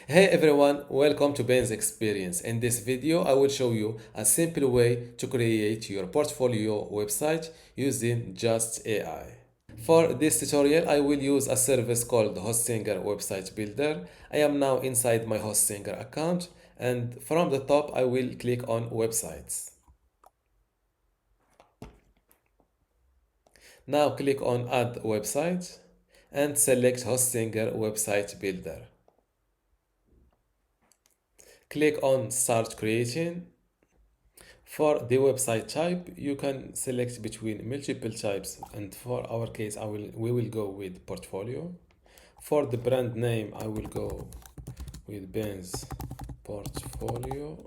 Hey everyone, welcome to Ben's Experience. In this video, I will show you a simple way to create your portfolio website using Just AI. For this tutorial, I will use a service called Hostinger Website Builder. I am now inside my Hostinger account, and from the top, I will click on Websites. Now click on Add Website and select Hostinger Website Builder. Click on Start Creating. For the website type, you can select between multiple types, and for our case, we will go with portfolio. For the brand name, I will go with Ben's portfolio.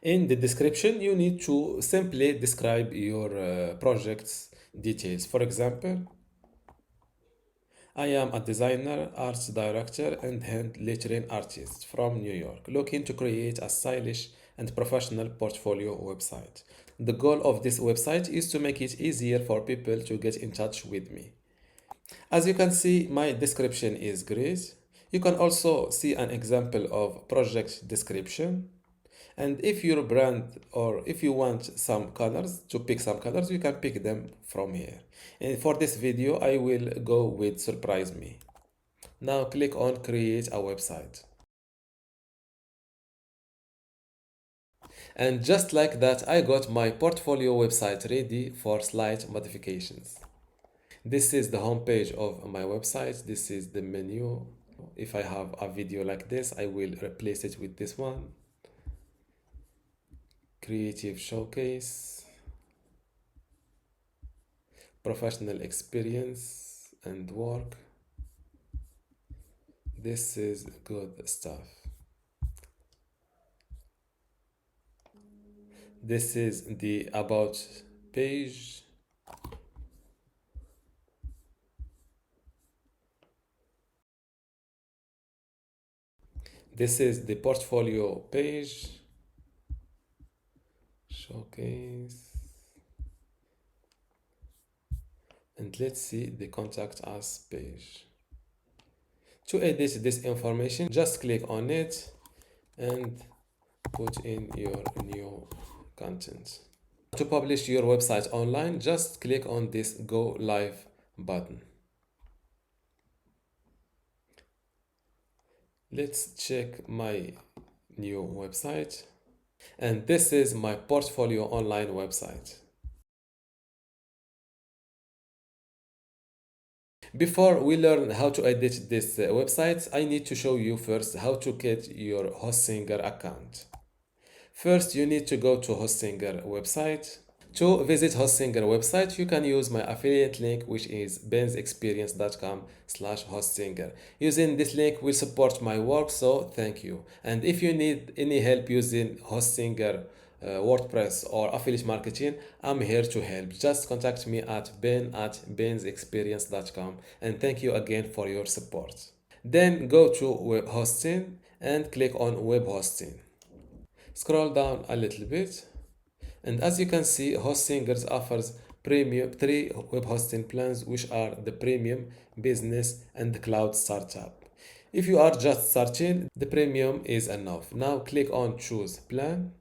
In the description, you need to simply describe your project's details. For example, I am a designer, arts director, and hand lettering artist from New York, looking to create a stylish and professional portfolio website. The goal of this website is to make it easier for people to get in touch with me. As you can see, my description is great. You can also see an example of project description. And if your brand or if you want some colors to pick some colors, you can pick them from here. And for this video, I will go with Surprise Me. Now click on Create a Website. And just like that, I got my portfolio website ready for slight modifications. This is the home page of my website. This is the menu. If I have a video like this, I will replace it with this one. Creative Showcase, Professional Experience and Work. This is good stuff. This is the About page. This is the portfolio page. Showcase. And let's see the Contact Us page. To edit this information, just click on it and put in your new content. To publish your website online, just click on this Go Live button. Let's check my new website. And this is my portfolio online website. Before we learn how to edit this website, I need to show you first how to get your Hostinger account. First, you need to go to Hostinger website. To visit Hostinger website, you can use my affiliate link, which is bensexperience.com/Hostinger. Using this link will support my work, so thank you. And if you need any help using Hostinger, WordPress, or affiliate marketing, I'm here to help. Just contact me at ben@bensexperience.com. And thank you again for your support. Then go to web hosting and click on web hosting. Scroll down a little bit. And as you can see, Hostingers offers premium 3 web hosting plans, which are the premium, business, and the cloud startup. If you are just starting, the premium is enough. Now click on choose plan.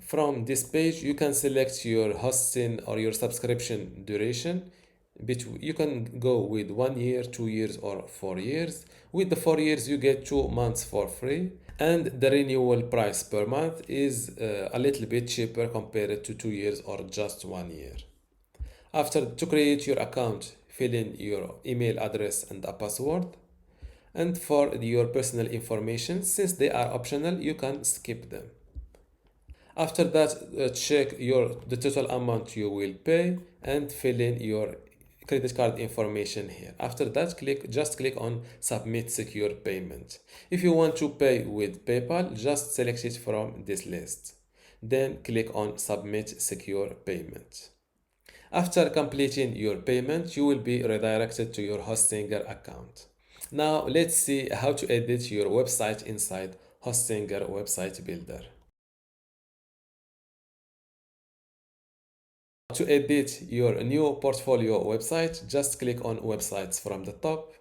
From this page, you can select your hosting or your subscription duration. You can go with 1 year, 2 years, or 4 years. With the 4 years, you get 2 months for free, and the renewal price per month is a little bit cheaper compared to 2 years or just 1 year. After to create your account, fill in your email address and a password. And for your personal information, since they are optional, you can skip them. After that, check the total amount you will pay and fill in your credit card information here. After that, just click on Submit Secure Payment. If you want to pay with PayPal, just select it from this list. Then click on Submit Secure Payment. After completing your payment, you will be redirected to your Hostinger account. Now let's see how to edit your website inside Hostinger Website Builder. To edit your new portfolio website, just click on Websites from the top.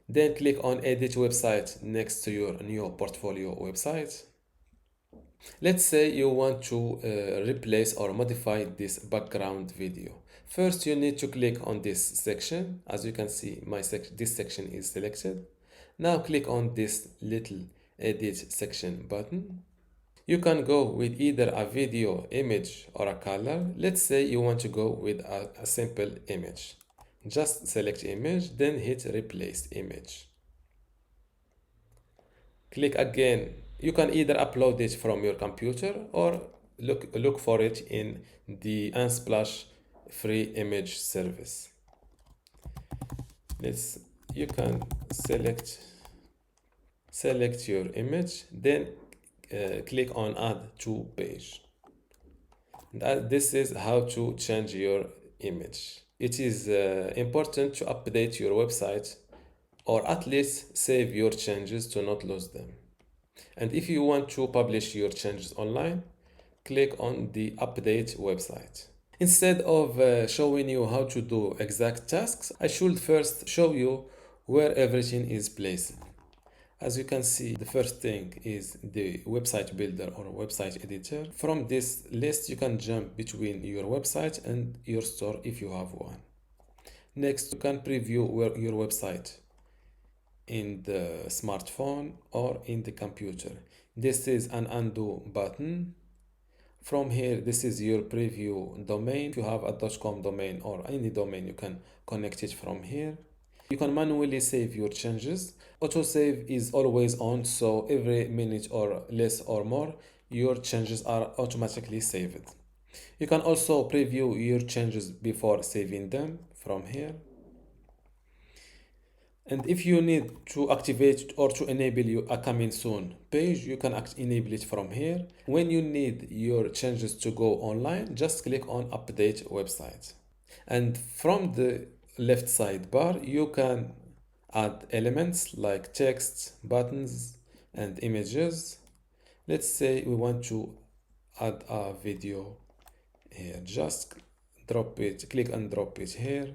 Then click on edit website next to your new portfolio website. Let's say you want to replace or modify this background video. First, you need to click on this section. As you can see, this section is selected. Now click on this little edit section button. You can go with either a video, image, or a color. Let's say you want to go with a simple image. Just select image, then hit replace image. Click again. You can either upload it from your computer or look for it in the Unsplash free image service. You can select your image, then click on add to page. This is how to change your image. It is important to update your website or at least save your changes to not lose them. And if you want to publish your changes online, click on the update website. Instead of showing you how to do exact tasks, I should first show you where everything is placed. As you can see, the first thing is the website builder or website editor. From this list, you can jump between your website and your store if you have one. Next, you can preview your website in the smartphone or in the computer. This is an undo button. From here, this is your preview domain. If you have a .com domain or any domain, you can connect it from here. You can manually save your changes. Autosave is always on, so every minute or less or more, your changes are automatically saved. You can also preview your changes before saving them from here. And if you need to activate or to enable a coming soon page, you can enable it from here. When you need your changes to go online, just click on update website. And from the left sidebar, you can add elements like text, buttons, and images. Let's say we want to add a video here. Just drop it, click and drop it here.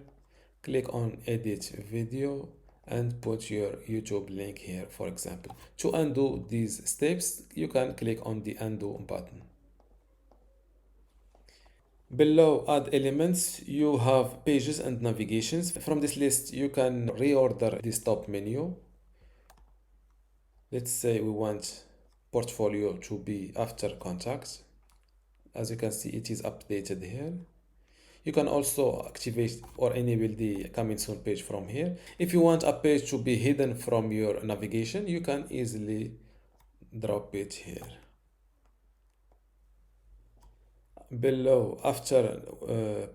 Click on edit video and put your YouTube link here, for example. To undo these steps, you can click on the undo button. Below add elements, you have pages and navigations. From this list, you can reorder this top menu. Let's say we want portfolio to be after contacts. As you can see, it is updated here. You can also activate or enable the coming soon page from here. If you want a page to be hidden from your navigation, you can easily drop it here. Below, after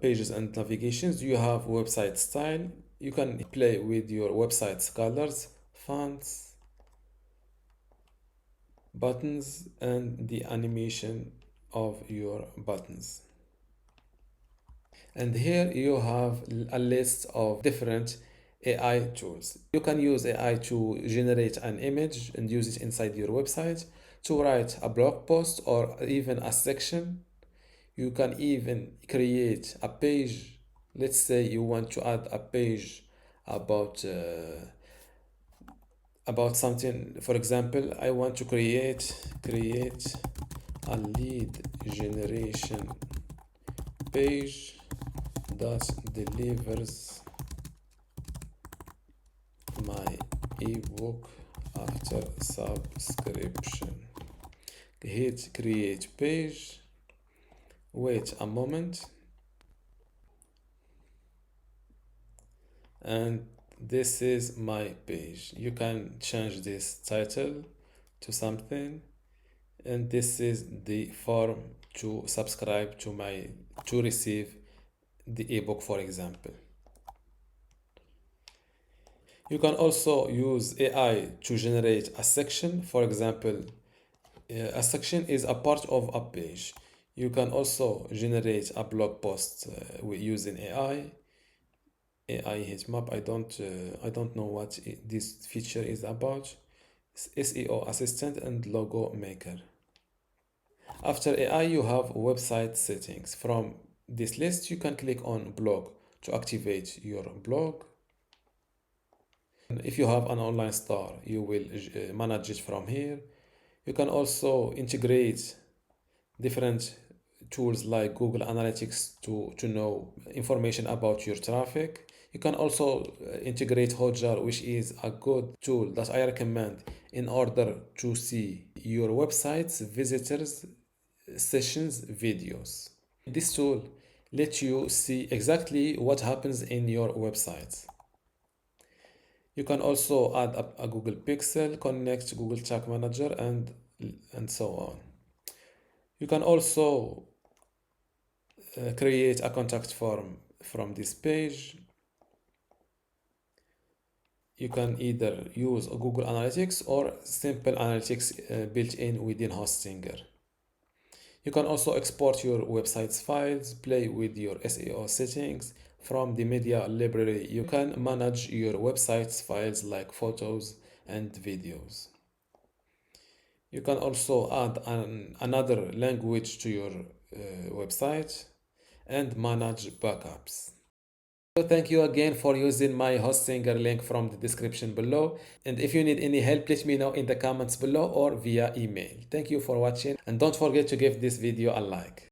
pages and navigations, you have website style. You can play with your website's colors, fonts, buttons, and the animation of your buttons. And here you have a list of different AI tools. You can use AI to generate an image and use it inside your website, to write a blog post or even a section. You can even create a page. Let's say you want to add a page about something. For example, I want to create a lead generation page that delivers my ebook after subscription. Hit create page. Wait a moment. And this is my page. You can change this title to something. And this is the form to subscribe to receive the ebook, for example. You can also use AI to generate a section. For example, a section is a part of a page. You can also generate a blog post using AI heatmap. I don't know what this feature is about. SEO assistant and logo maker. After AI, you have website settings. From this list, you can click on blog to activate your blog. If you have an online store, you will manage it from here. You can also integrate different tools like Google Analytics to know information about your traffic. You can also integrate Hotjar, which is a good tool that I recommend in order to see your website's visitors, sessions, videos. This tool lets you see exactly what happens in your website. You can also add a Google Pixel, connect Google Tag Manager, and so on. You can also create a contact form from this page. You can either use Google Analytics or simple analytics built in within Hostinger. You can also export your website's files, play with your SEO settings. From the media library, you can manage your website's files like photos and videos. You can also add another language to your website and manage backups. So thank you again for using my Hostinger link from the description below. And if you need any help, let me know in the comments below or via email. Thank you for watching, and don't forget to give this video a like.